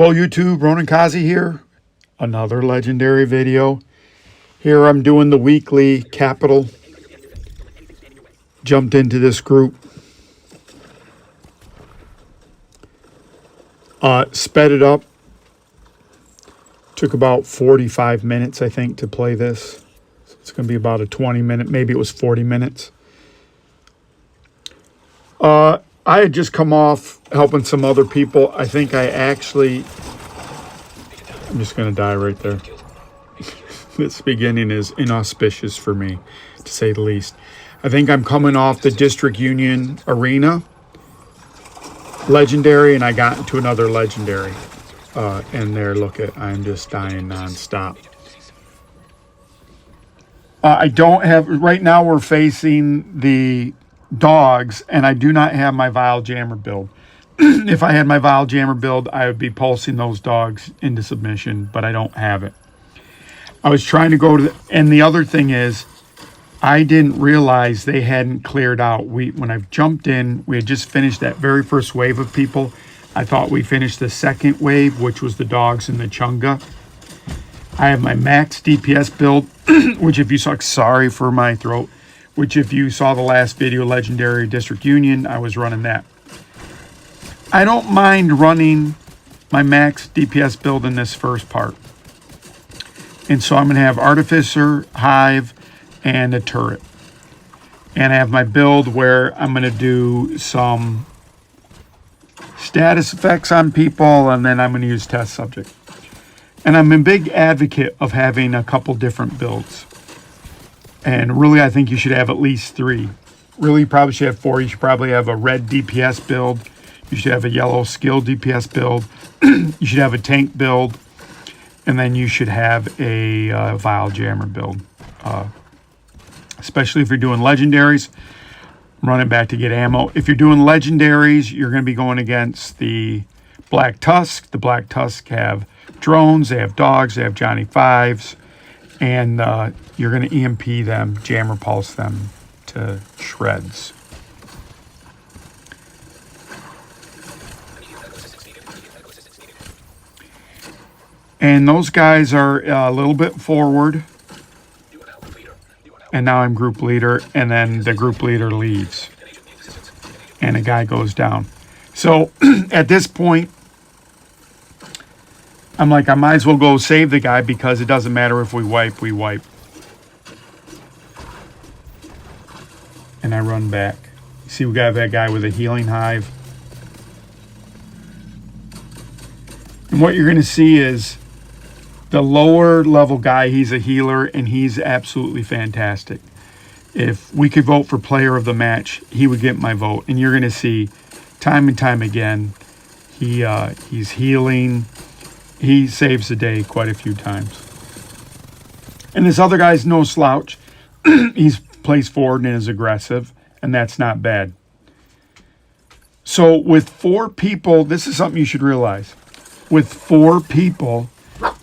Hello YouTube, Ronan Kazi here. Another legendary video. Here I'm doing the weekly capital. Jumped into this group. Sped it up. Took about 45 minutes, I think, to play this. So it's going to be about a 20-minute, maybe it was 40 minutes. I had just come off helping some other people. I think I'm just going to die right there. This beginning is inauspicious for me, to say the least. I think I'm coming off the District Union Arena Legendary, and I got into another Legendary. And there, look at, I'm just dying nonstop. I don't have, right now we're facing the dogs, and I do not have my Vile Jammer build. If I had my Vile Jammer build, I would be pulsing those dogs into submission, but I don't have it. I was trying to go to, and the other thing is, I didn't realize they hadn't cleared out. When I jumped in, we had just finished that very first wave of people. I thought we finished the second wave, which was the dogs and the Chunga. I have my max DPS build, which if you saw, sorry for my throat, which if you saw the last video, Legendary District Union, I was running that. I don't mind running my max DPS build in this first part. And so I'm going to have Artificer, Hive, and a turret. And I have my build where I'm going to do some status effects on people, and then I'm going to use test subject. And I'm a big advocate of having a couple different builds. And really, I think you should have at least 3. Really, you probably should have 4. You should probably have a red DPS build. You should have a yellow skill DPS build. You should have a tank build. And then you should have a Vile Jammer build. Especially if you're doing legendaries. I'm running back to get ammo. If you're doing legendaries, you're going to be going against the Black Tusk. The Black Tusk have drones. They have dogs. They have Johnny Fives. And you're going to EMP them, Jammer Pulse them to shreds. And those guys are a little bit forward. And now I'm group leader. And then the group leader leaves. And a guy goes down. So at this point, I'm like, I might as well go save the guy because it doesn't matter if we wipe, we wipe. And I run back. See, we got that guy with a healing hive. And what you're going to see is the lower level guy, he's a healer, and he's absolutely fantastic. If we could vote for player of the match, he would get my vote. And you're going to see time and time again, he's healing. He saves the day quite a few times. And this other guy's no slouch. He's plays forward and is aggressive, and that's not bad. So with 4 people, this is something you should realize. With 4 people,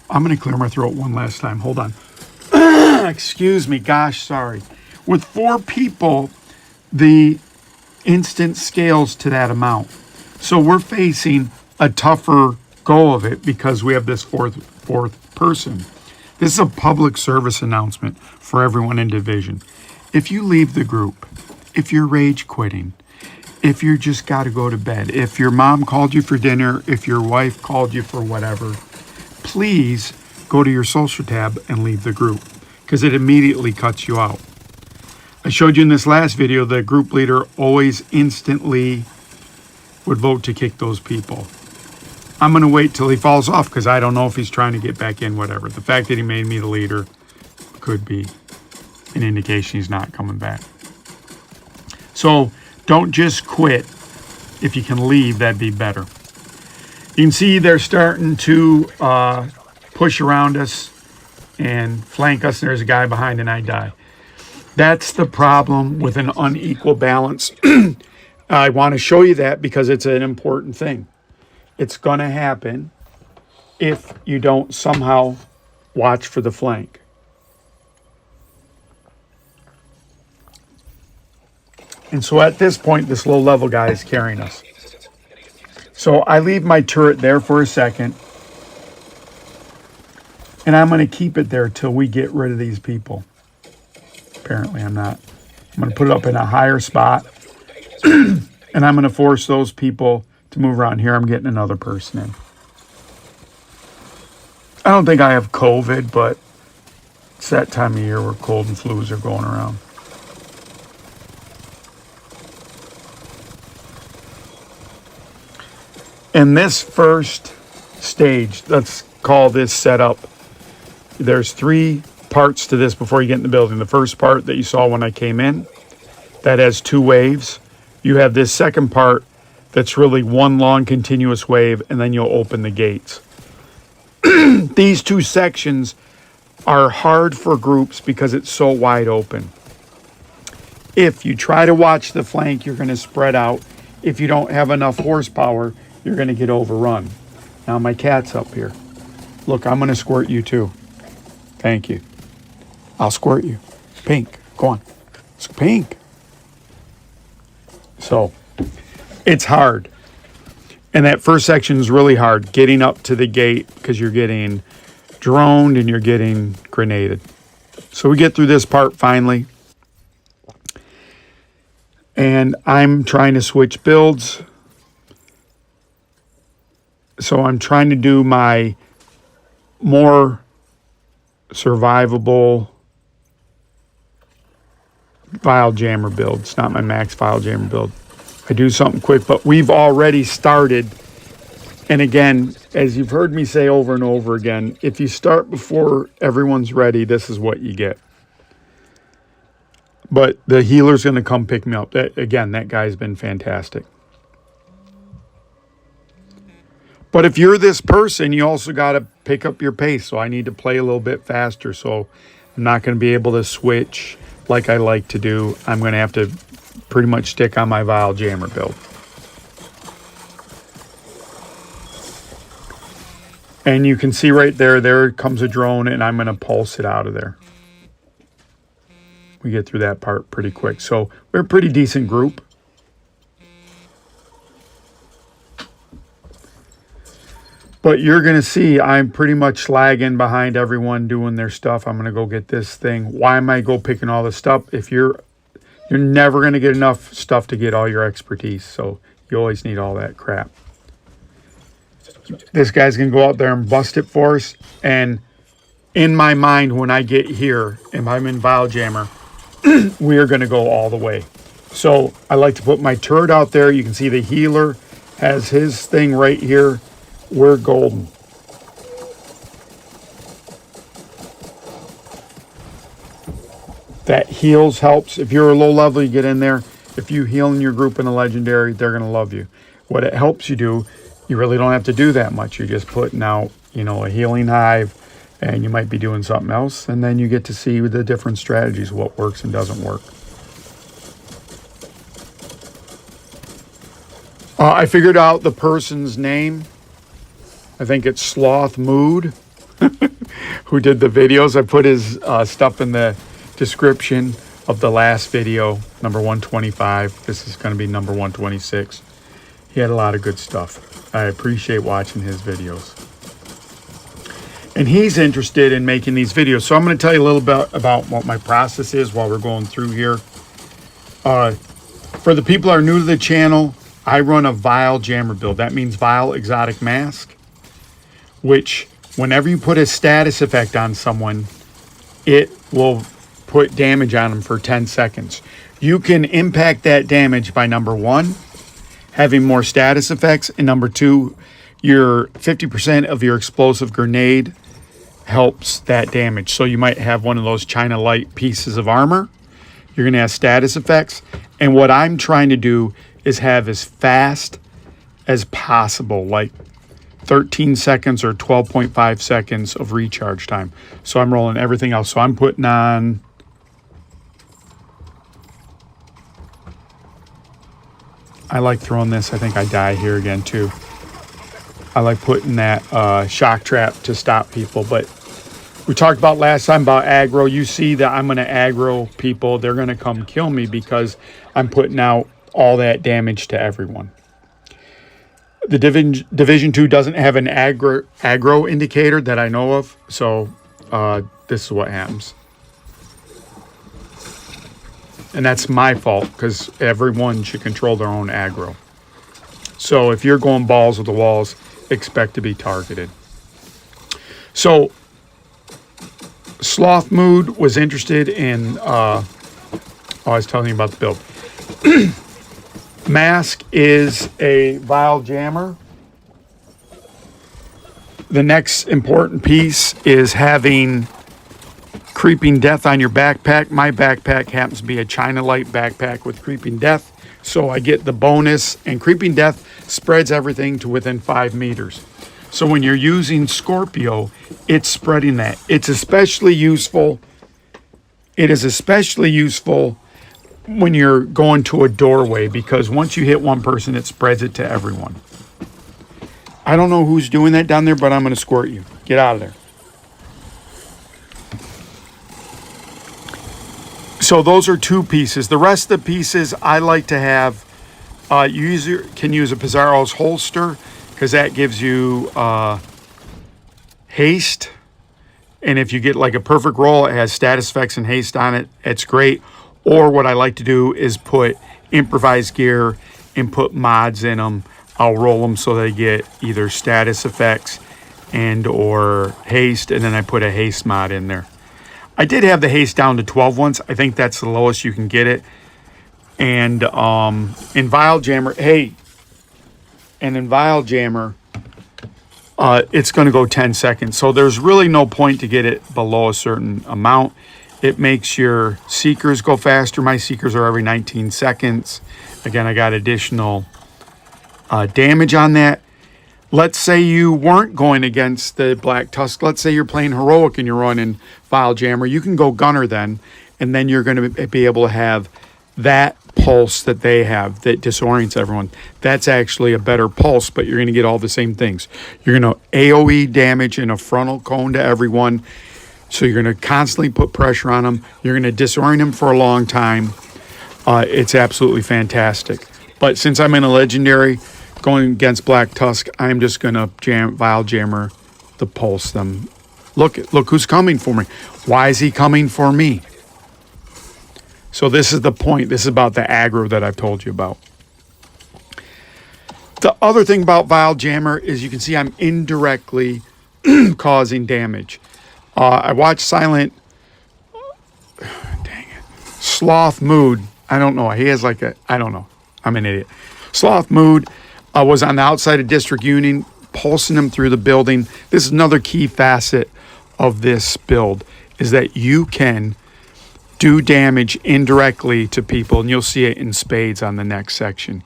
I'm going to clear my throat one last time. Hold on. Excuse me. Gosh, sorry. With 4 people, the instant scales to that amount. So we're facing a tougher go of it because we have this fourth person. This is a public service announcement for everyone in Division. If you leave the group, if you're rage quitting, if you just got to go to bed, if your mom called you for dinner, if your wife called you for whatever, please go to your social tab and leave the group because it immediately cuts you out. I showed you in this last video the group leader always instantly would vote to kick those people. I'm going to wait till he falls off because I don't know if he's trying to get back in, whatever. The fact that he made me the leader could be an indication he's not coming back. So don't just quit. If you can leave, that'd be better. You can see they're starting to push around us and flank us. And there's a guy behind and I die. That's the problem with an unequal balance. I want to show you that because it's an important thing. It's going to happen if you don't somehow watch for the flank. And so at this point, this low-level guy is carrying us. So I leave my turret there for a second. And I'm going to keep it there till we get rid of these people. Apparently I'm not. I'm going to put it up in a higher spot. And I'm going to force those people to move around. Here I'm getting another person in. I don't think I have COVID, but it's that time of year where cold and flus are going around. In this first stage, let's call this setup. There's 3 parts to this before you get in the building. The first part that you saw when I came in, that has 2 waves. You have this second part that's really one long continuous wave, and then you'll open the gates. These 2 sections are hard for groups because it's so wide open. If you try to watch the flank, you're going to spread out. If you don't have enough horsepower, you're going to get overrun. Now my cat's up here. Look, I'm going to squirt you too. Thank you. I'll squirt you. Pink, go on. It's pink. So, it's hard. And that first section is really hard, getting up to the gate because you're getting droned and you're getting grenaded. So we get through this part finally. And I'm trying to switch builds. So I'm trying to do my more survivable file jammer build. It's not my max file jammer build. I do something quick, but we've already started. And again, as you've heard me say over and over again, if you start before everyone's ready, this is what you get. But the healer's going to come pick me up. That guy's been fantastic. But if you're this person, you also got to pick up your pace. So I need to play a little bit faster. So I'm not going to be able to switch like I like to do. I'm going to have to pretty much stick on my Vile Jammer build. And you can see right there comes a drone, and I'm going to pulse it out of there. We get through that part pretty quick. So we're a pretty decent group. But you're going to see I'm pretty much lagging behind everyone doing their stuff. I'm going to go get this thing. Why am I go picking all this stuff? If you're never going to get enough stuff to get all your expertise. So you always need all that crap. This guy's going to go out there and bust it for us. And in my mind, when I get here, and I'm in Vile Jammer, we are going to go all the way. So I like to put my turret out there. You can see the healer has his thing right here. We're golden. That heals, helps. If you're a low level, you get in there. If you heal in your group in a legendary, they're going to love you. What it helps you do, you really don't have to do that much. You're just putting out, a healing hive, and you might be doing something else. And then you get to see the different strategies, what works and doesn't work. I figured out the person's name. I think it's Sloth Mood, who did the videos. I put his stuff in the description of the last video, number 125. This is going to be number 126. He had a lot of good stuff. I appreciate watching his videos. And he's interested in making these videos. So I'm going to tell you a little bit about what my process is while we're going through here. For the people that are new to the channel, I run a Vile Jammer build. That means Vile Exotic Mask, which whenever you put a status effect on someone, it will put damage on them for 10 seconds. You can impact that damage by, number 1, having more status effects, and number 2, your 50% of your explosive grenade helps that damage. So you might have one of those China Light pieces of armor. You're going to have status effects. And what I'm trying to do is have as fast as possible, like 13 seconds or 12.5 seconds of recharge time. So I'm rolling everything else. So I'm putting on, I like throwing this. I think I die here again too. I like putting that shock trap to stop people. But we talked about last time about aggro. You see that I'm going to aggro people. They're going to come kill me because I'm putting out all that damage to everyone. The Division 2 doesn't have an aggro indicator that I know of, so this is what happens. And that's my fault, because everyone should control their own aggro. So if you're going balls with the walls, expect to be targeted. So Sloth Mood was interested in, I was telling you about the build. Mask is a Vile Jammer. The next important piece is having Creeping Death on your backpack. My backpack happens to be a China Light backpack with Creeping Death, so I get the bonus, and Creeping Death spreads everything to within 5 meters. So when you're using Scorpio, it's spreading that. It's especially useful. It is especially useful when you're going to a doorway, because once you hit one person, it spreads it to everyone. I don't know who's doing that down there, but I'm going to squirt you. Get out of there. So those are 2 pieces. The rest of the pieces I like to have, you can use a Pizarro's holster, because that gives you haste. And if you get like a perfect roll, it has status effects and haste on it. It's great. Or what I like to do is put improvised gear and put mods in them. I'll roll them so they get either status effects and or haste, and then I put a haste mod in there. I did have the haste down to 12 once. I think that's the lowest you can get it. And in Vile Jammer, it's going to go 10 seconds. So there's really no point to get it below a certain amount. It makes your seekers go faster. My seekers are every 19 seconds. Again, I got additional damage on that. Let's say you weren't going against the Black Tusk. Let's say you're playing Heroic and you're running Vile Jammer. You can go Gunner then, and then you're going to be able to have that pulse that they have that disorients everyone. That's actually a better pulse, but you're going to get all the same things. You're going to AoE damage in a frontal cone to everyone. So you're going to constantly put pressure on them. You're going to disorient them for a long time. It's absolutely fantastic. But since I'm in a legendary going against Black Tusk, I'm just going to Vile Jammer the pulse them. Look who's coming for me. Why is he coming for me? So this is the point. This is about the aggro that I've told you about. The other thing about Vile Jammer is you can see I'm indirectly causing damage. I watched Silent, Sloth Mood. I don't know. He has like I don't know. I'm an idiot. Sloth Mood was on the outside of District Union, pulsing him through the building. This is another key facet of this build, is that you can do damage indirectly to people, and you'll see it in spades on the next section.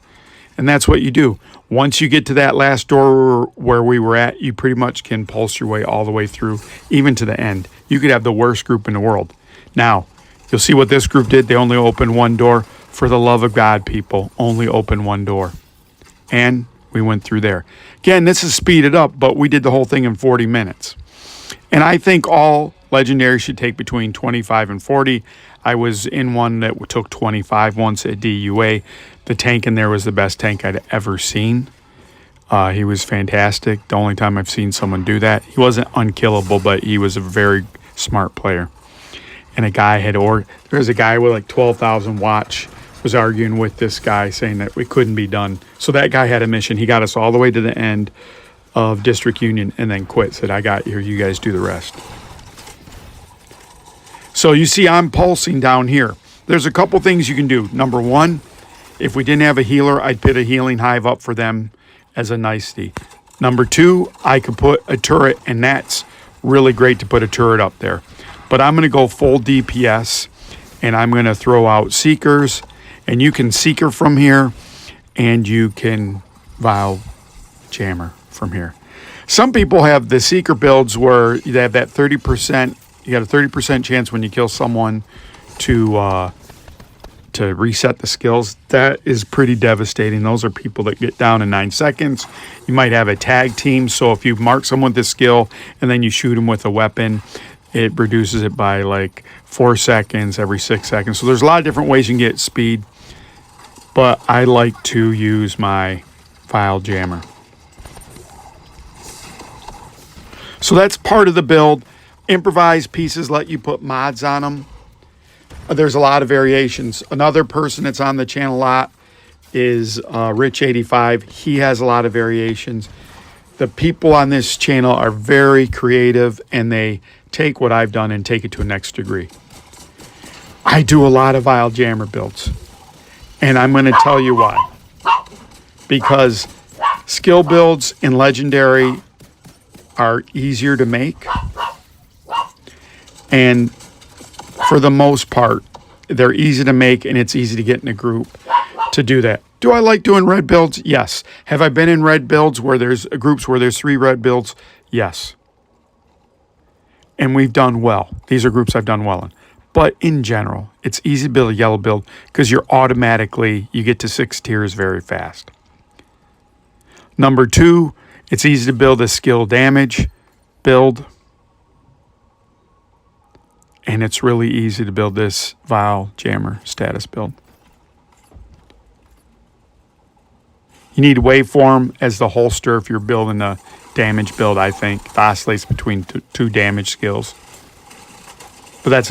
And that's what you do. Once you get to that last door where we were at, you pretty much can pulse your way all the way through, even to the end. You could have the worst group in the world. Now, you'll see what this group did. They only opened one door. For the love of God, people, only open one door. And we went through there. Again, this is speeded up, but we did the whole thing in 40 minutes. And I think all legendaries should take between 25 and 40. I was in one that took 25 once at DUA. The tank in there was the best tank I'd ever seen. He was fantastic. The only time I've seen someone do that. He wasn't unkillable, but he was a very smart player. And a guy there's a guy with like 12,000 watch was arguing with this guy saying that it couldn't be done. So that guy had a mission. He got us all the way to the end of District Union and then quit. Said, I got you. You guys do the rest. So you see I'm pulsing down here. There's a couple things you can do. Number one, if we didn't have a healer, I'd put a healing hive up for them as a nicety. Number two, I could put a turret, and that's really great to put a turret up there. But I'm going to go full DPS, and I'm going to throw out Seekers, and you can Seeker from here, and you can Vile Jammer from here. Some people have the Seeker builds where you have that 30%, you got a 30% chance when you kill someone to reset the skills. That is pretty devastating. Those are people that get down in 9 seconds. You might have a tag team, so if you mark someone with a skill and then you shoot them with a weapon, it reduces it by like 4 seconds every 6 seconds. So there's a lot of different ways you can get speed, but I like to use my Vile Jammer. So that's part of the build. Improvised pieces let you put mods on them. There's a lot of variations. Another person that's on the channel a lot is Rich85. He has a lot of variations. The people on this channel are very creative, and they take what I've done and take it to a next degree. I do a lot of Vile Jammer builds, and I'm going to tell you why. Because skill builds in Legendary are easier to make, and for the most part, they're easy to make, and it's easy to get in a group to do that. Do I like doing red builds? Yes. Have I been in red builds where there's groups where there's 3 red builds? Yes. And we've done well. These are groups I've done well in. But in general, it's easy to build a yellow build because you get to 6 tiers very fast. Number 2, it's easy to build a skill damage build. And it's really easy to build this Vile Jammer status build. You need waveform as the holster if you're building a damage build, I think. It oscillates between two damage skills. But that's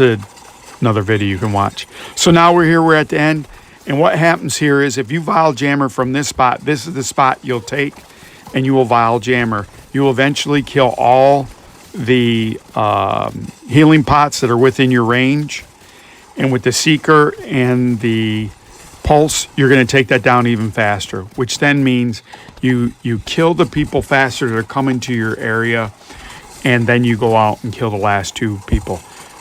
another video you can watch. So now we're at the end. And what happens here is if you Vile Jammer from this spot, this is the spot you'll take, and you will Vile Jammer. You will eventually kill all the healing pots that are within your range. And with the Seeker and the Pulse, you're going to take that down even faster, which then means you kill the people faster that are coming to your area, and then you go out and kill the last 2 people.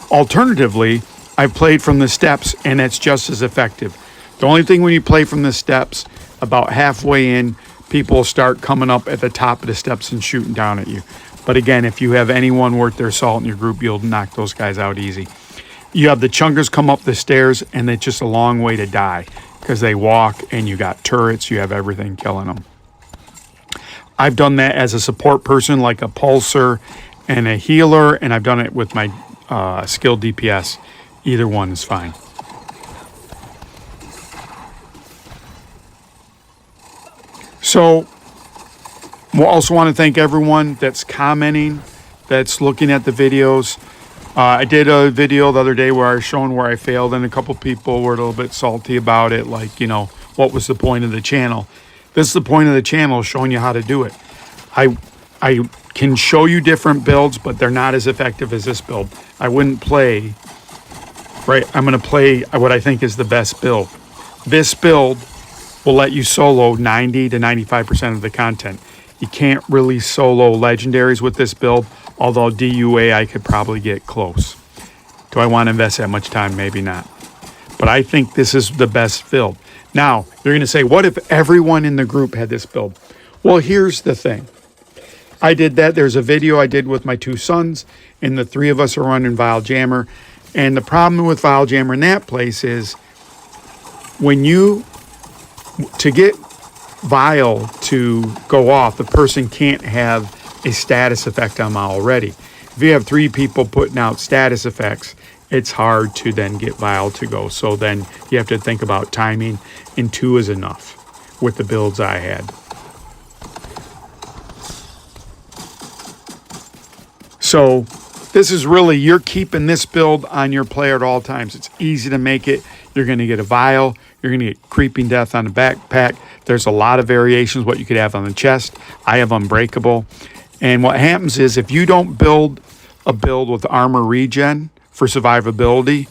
Alternatively, I've played from the steps, and it's just as effective. The only thing when you play from the steps, about halfway in, people start coming up at the top of the steps and shooting down at you. But again, if you have anyone worth their salt in your group, you'll knock those guys out easy. You have the chunkers come up the stairs, and it's just a long way to die because they walk, and you got turrets, you have everything killing them. I've done that as a support person, like a pulser and a healer, and I've done it with my skill DPS. Either one is fine. So we also want to thank everyone that's commenting, that's looking at the videos. I did a video the other day where I was showing where I failed, and a couple people were a little bit salty about it, like, you know, what was the point of the channel? This is the point of the channel, showing you how to do it. I can show you different builds, but they're not as effective as this build. I wouldn't play, right? I'm going to play what I think is the best build. This build will let you solo 90 to 95% of the content. You can't really solo legendaries with this build, although DUA I could probably get close. Do I want to invest that much time? Maybe not. But I think this is the best build. Now, you're going to say, what if everyone in the group had this build? Well, here's the thing. I did that. There's a video I did with my 2 sons, and the 3 of us are running Vile Jammer. And the problem with Vile Jammer in that place is to get Vile to go off, the person can't have a status effect on them already. If you have 3 people putting out status effects, it's hard to then get Vile to go. So then you have to think about timing, and 2 is enough with the builds I had. So this is really, you're keeping this build on your player at all times. It's easy to make it. You're going to get a Vile. You're going to get Creeping Death on the backpack. There's a lot of variations what you could have on the chest. I have Unbreakable. And what happens is if you don't build a build with armor regen for survivability,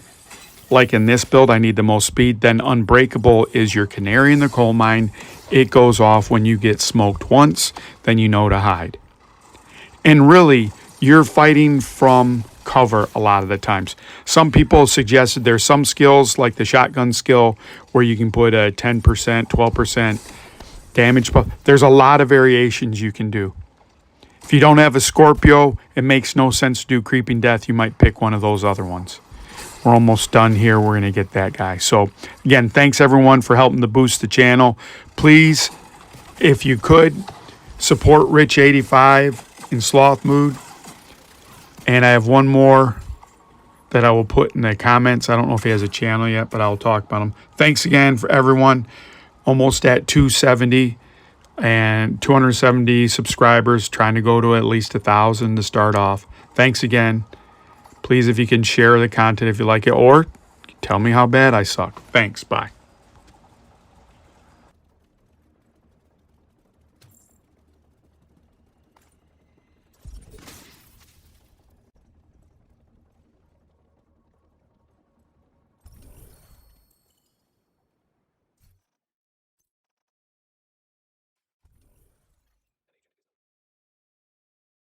like in this build, I need the most speed, then Unbreakable is your canary in the coal mine. It goes off when you get smoked once, then you know to hide. And really, you're fighting from cover a lot of the times. Some people suggested there's some skills like the shotgun skill where you can put a 10%, 12% damage. There's a lot of variations you can do. If you don't have a Scorpio, it makes no sense to do Creeping Death. You might pick one of those other ones. We're almost done here. We're going to get that guy. So again, thanks everyone for helping to boost the channel. Please, if you could, support Rich85 in Sloth Mood. And I have one more that I will put in the comments. I don't know if he has a channel yet, but I'll talk about him. Thanks again for everyone. Almost at 270. and 270 subscribers, trying to go to at least 1,000 to start off. Thanks again. Please, if you can share the content if you like it, or tell me how bad I suck. Thanks. Bye.